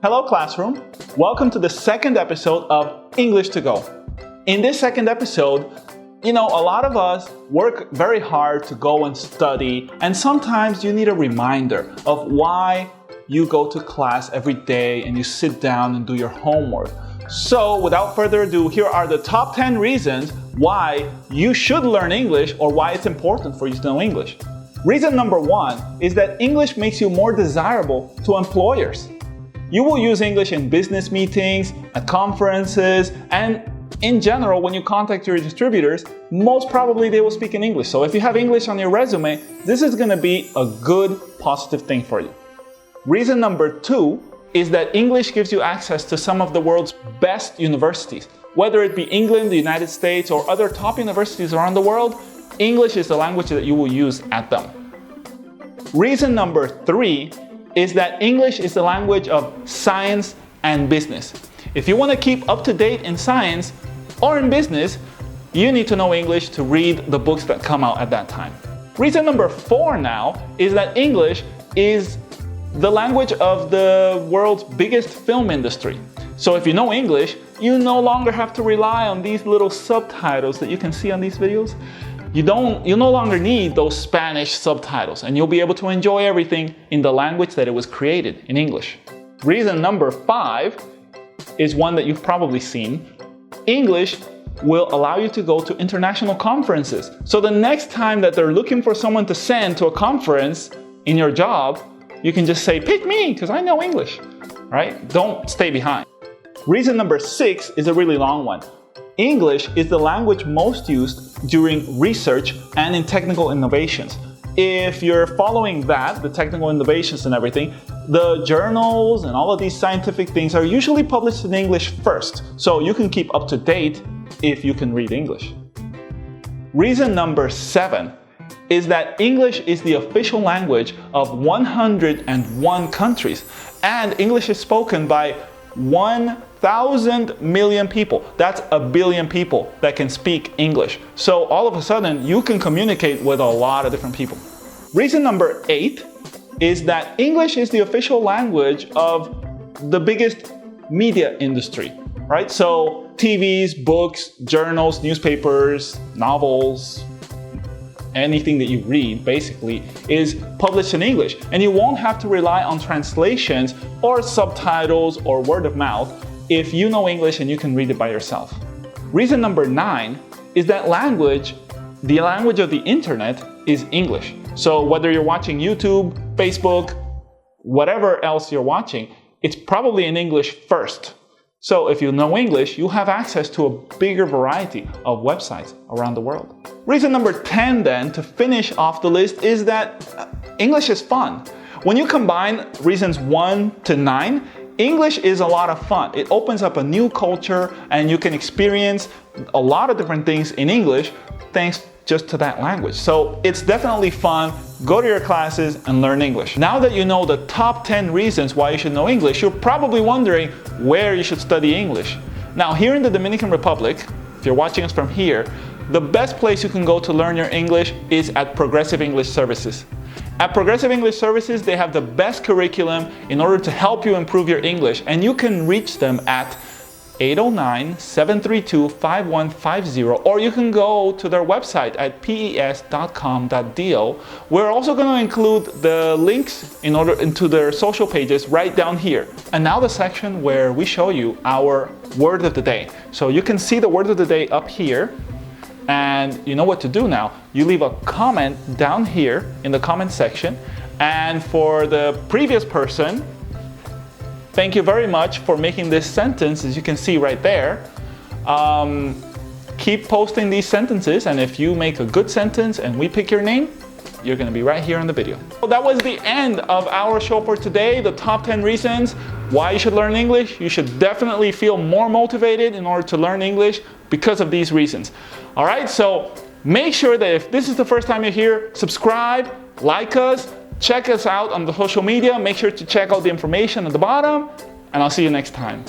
Hello classroom, welcome to the second episode of English to Go. In this second episode, a lot of us work very hard to go and study, and sometimes you need a reminder of why you go to class every day and you sit down and do your homework. So without further ado, here are the top 10 reasons why you should learn English or why it's important for you to know English. Reason number 1 is that English makes you more desirable to employers. You will use English in business meetings, at conferences, and in general, when you contact your distributors, most probably they will speak in English. So if you have English on your resume, this is going to be a good, positive thing for you. Reason number 2 is that English gives you access to some of the world's best universities. Whether it be England, the United States, or other top universities around the world, English is the language that you will use at them. Reason number 3 is that English is the language of science and business. If you want to keep up to date in science or in business, you need to know English to read the books that come out at that time. Reason number 4 now is that English is the language of the world's biggest film industry. So if you know English, you no longer have to rely on these little subtitles that you can see on these videos. You no longer need those Spanish subtitles, and you'll be able to enjoy everything in the language that it was created, in English. Reason number 5 is one that you've probably seen. English will allow you to go to international conferences. So the next time that they're looking for someone to send to a conference in your job, you can just say, pick me, because I know English, right? Don't stay behind. Reason number 6 is a really long one. English is the language most used during research and in technical innovations. If you're following that, the technical innovations and everything, the journals and all of these scientific things are usually published in English first, so you can keep up to date if you can read English. Reason number 7 is that English is the official language of 101 countries, and English is spoken by 1,000 million people. That's a billion people that can speak English. So all of a sudden, you can communicate with a lot of different people. Reason number 8 is that English is the official language of the biggest media industry, right? So TVs, books, journals, newspapers, novels, anything that you read basically is published in English, and you won't have to rely on translations or subtitles or word of mouth if you know English and you can read it by yourself. Reason number 9 is that the language of the internet is English. So whether you're watching YouTube, Facebook, whatever else you're watching, it's probably in English first. So if you know English, you have access to a bigger variety of websites around the world. Reason number 10 then, to finish off the list, is that English is fun. When you combine reasons 1 to 9, English is a lot of fun. It opens up a new culture and you can experience a lot of different things in English thanks just to that language. So it's definitely fun. Go to your classes and learn English. Now that you know the top 10 reasons why you should know English, you're probably wondering where you should study English. Now here in the Dominican Republic, if you're watching us from here, the best place you can go to learn your English is at Progressive English Services. At Progressive English Services, they have the best curriculum in order to help you improve your English, and you can reach them at 809-732-5150, or you can go to their website at pes.com.do. We're also going to include the links into their social pages right down here. And now the section where we show you our word of the day. So you can see the word of the day up here. And you know what to do now. You leave a comment down here in the comment section. And for the previous person, thank you very much for making this sentence, as you can see right there. Keep posting these sentences, and if you make a good sentence and we pick your name, you're going to be right here in the video. So that was the end of our show for today, the top 10 reasons why you should learn English. You should definitely feel more motivated in order to learn English because of these reasons. All right, so make sure that if this is the first time you're here, subscribe, like us, check us out on the social media. Make sure to check out the information at the bottom, and I'll see you next time.